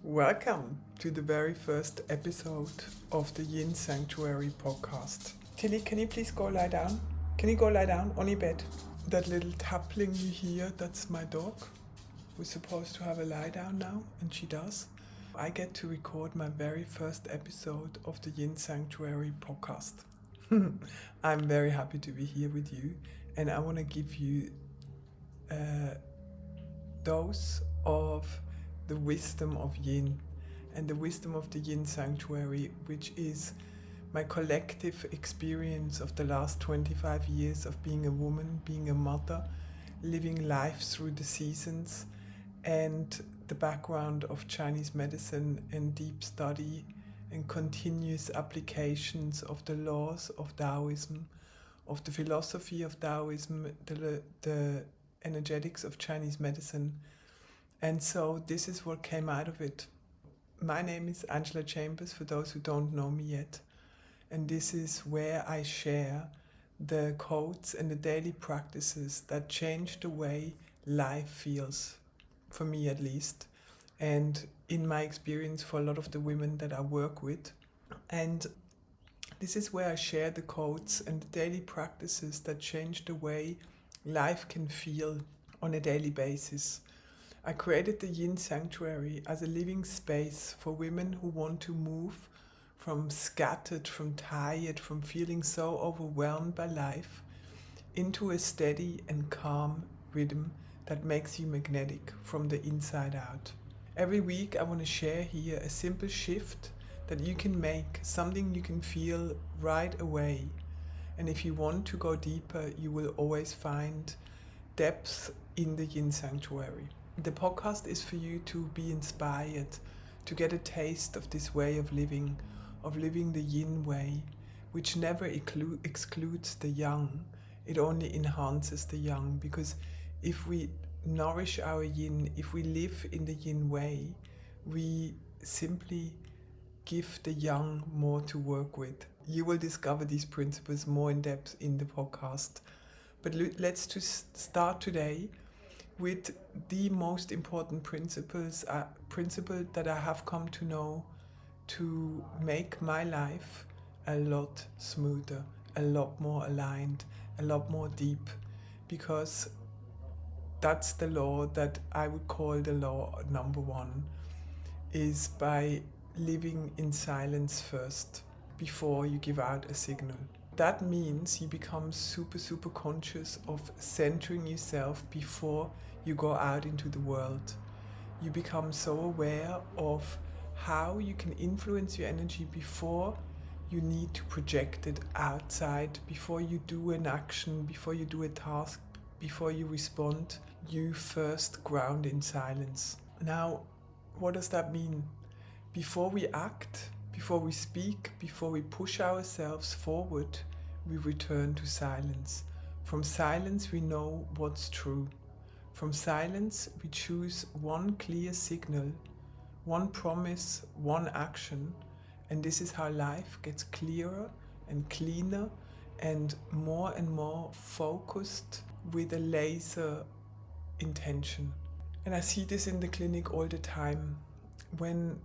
Welcome to the very first episode of the Yin Sanctuary podcast. Tilly, can you please go lie down? Can you go lie down on your bed? That little tapping you hear, that's my dog. We're supposed to have a lie down now, and she does. I get to record my very first episode of the Yin Sanctuary podcast. I'm very happy to be here with you, and I want to give you a dose of the wisdom of Yin and the wisdom of the Yin Sanctuary, which is my collective experience of the last 25 years of being a woman, being a mother, living life through the seasons, and the background of Chinese medicine and deep study and continuous applications of the laws of Taoism, of the philosophy of Taoism, the energetics of Chinese medicine. And so this is what came out of it. My name is Angela Chambers, for those who don't know me yet. And this is where I share the codes and the daily practices that change the way life feels, for me at least, and in my experience for a lot of the women that I work with. And this is where I share the codes and the daily practices that change the way life can feel on a daily basis. I created the Yin Sanctuary as a living space for women who want to move from scattered, from tired, from feeling so overwhelmed by life, into a steady and calm rhythm that makes you magnetic from the inside out. Every week I want to share here a simple shift that you can make, something you can feel right away. And if you want to go deeper, you will always find depth in the Yin Sanctuary. The podcast is for you to be inspired, to get a taste of this way of living the Yin way, which never excludes the Yang. It only enhances the Yang, because if we nourish our Yin, if we live in the Yin way, we simply give the Yang more to work with. You will discover these principles more in depth in the podcast. But let's just start today with the most important principle that I have come to know to make my life a lot smoother, a lot more aligned, a lot more deep, because that's the law that I would call the law number one, is by living in silence first before you give out a signal. That means you become super conscious of centering yourself before you go out into the world. You become so aware of how you can influence your energy before you need to project it outside, before you do an action, before you do a task, before you respond. You first ground in silence. Now, what does that mean? Before we act, before we speak, before we push ourselves forward, we return to silence. From silence we know what's true. From silence we choose one clear signal, one promise, one action, and this is how life gets clearer and cleaner and more focused with a laser intention. And I see this in the clinic all the time. When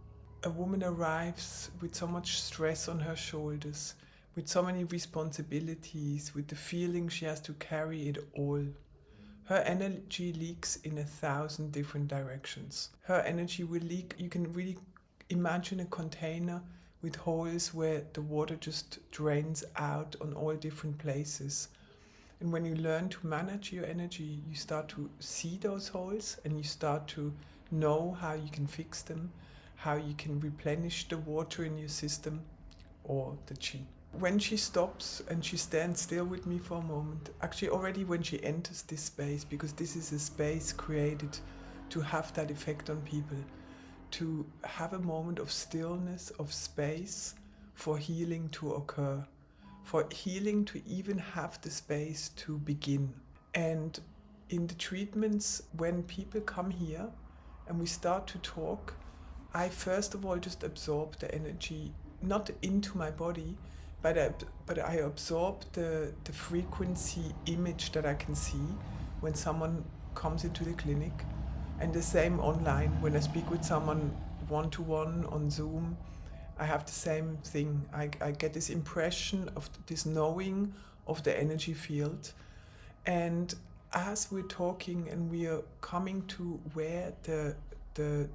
a woman arrives with so much stress on her shoulders, with so many responsibilities, with the feeling she has to carry it all, her energy leaks in 1,000 different directions. Her energy will leak. You can really imagine a container with holes where the water just drains out on all different places. And when you learn to manage your energy, you start to see those holes and you start to know how you can fix them, how you can replenish the water in your system or the qi. When she stops and she stands still with me for a moment, actually already when she enters this space, because this is a space created to have that effect on people, to have a moment of stillness, of space for healing to occur, for healing to even have the space to begin. And in the treatments, when people come here and we start to talk, I first of all just absorb the energy, not into my body, but I absorb the frequency image that I can see when someone comes into the clinic, and the same online when I speak with someone one-to-one on Zoom, I have the same thing. I get this impression of this knowing of the energy field. And as we're talking and we are coming to where the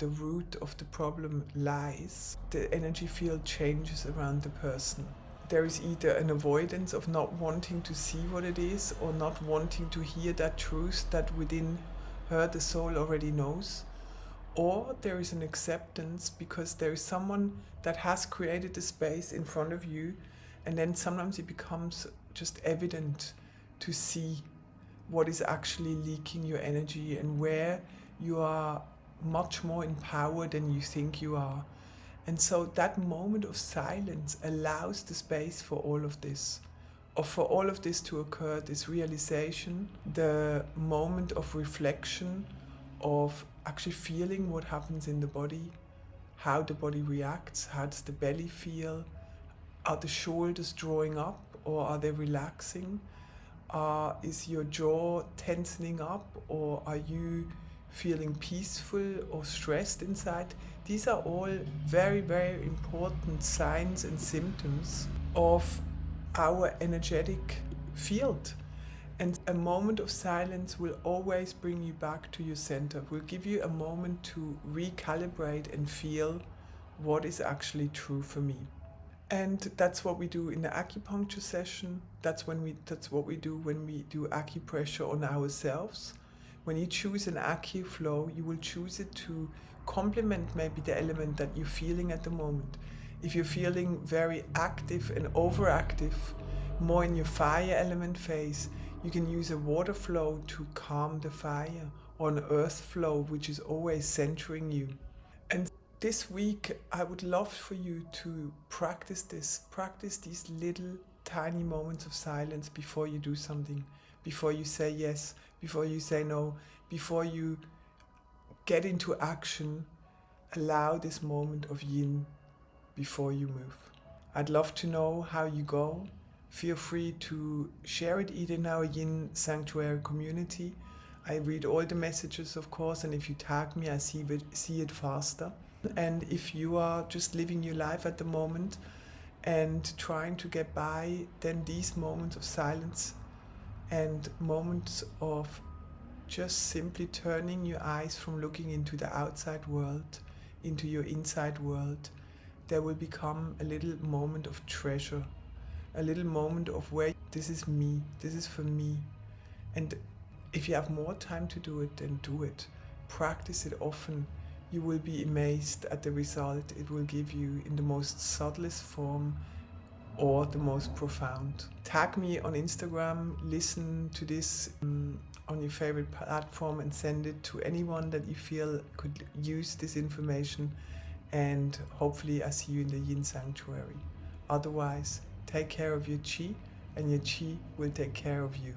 root of the problem lies, the energy field changes around the person. There is either an avoidance of not wanting to see what it is, or not wanting to hear that truth that within her the soul already knows, or there is an acceptance because there is someone that has created the space in front of you, and then sometimes it becomes just evident to see what is actually leaking your energy and where you are much more in power than you think you are. And so that moment of silence allows the space for all of this, or for all of this to occur, this realization, the moment of reflection, of actually feeling what happens in the body, how the body reacts, how does the belly feel, are the shoulders drawing up or are they relaxing? Is your jaw tensioning up, or are you feeling peaceful or stressed inside? These are all very, very important signs and symptoms of our energetic field. And a moment of silence will always bring you back to your center, will give you a moment to recalibrate and feel what is actually true for me. And that's what we do in the acupuncture session. That's what we do when we do acupressure on ourselves. When you choose an acu flow, you will choose it to complement maybe the element that you're feeling at the moment. If you're feeling very active and overactive, more in your fire element phase, you can use a water flow to calm the fire, or an earth flow, which is always centering you. And this week, I would love for you to practice these little tiny moments of silence before you do something, before you say yes, before you say no, before you get into action. Allow this moment of yin before you move. I'd love to know how you go. Feel free to share it either in our Yin Sanctuary community. I read all the messages, of course, and if you tag me, I see it faster. And if you are just living your life at the moment and trying to get by, then these moments of silence and moments of just simply turning your eyes from looking into the outside world into your inside world, there will become a little moment of treasure, a little moment of where this is me, this is for me. And if you have more time to do it, then do it. Practice it often. You will be amazed at the result it will give you in the most subtlest form or the most profound. Tag me on Instagram, listen to this on your favorite platform and send it to anyone that you feel could use this information, and hopefully I see you in the Yin Sanctuary. Otherwise, take care of your chi, and your chi will take care of you.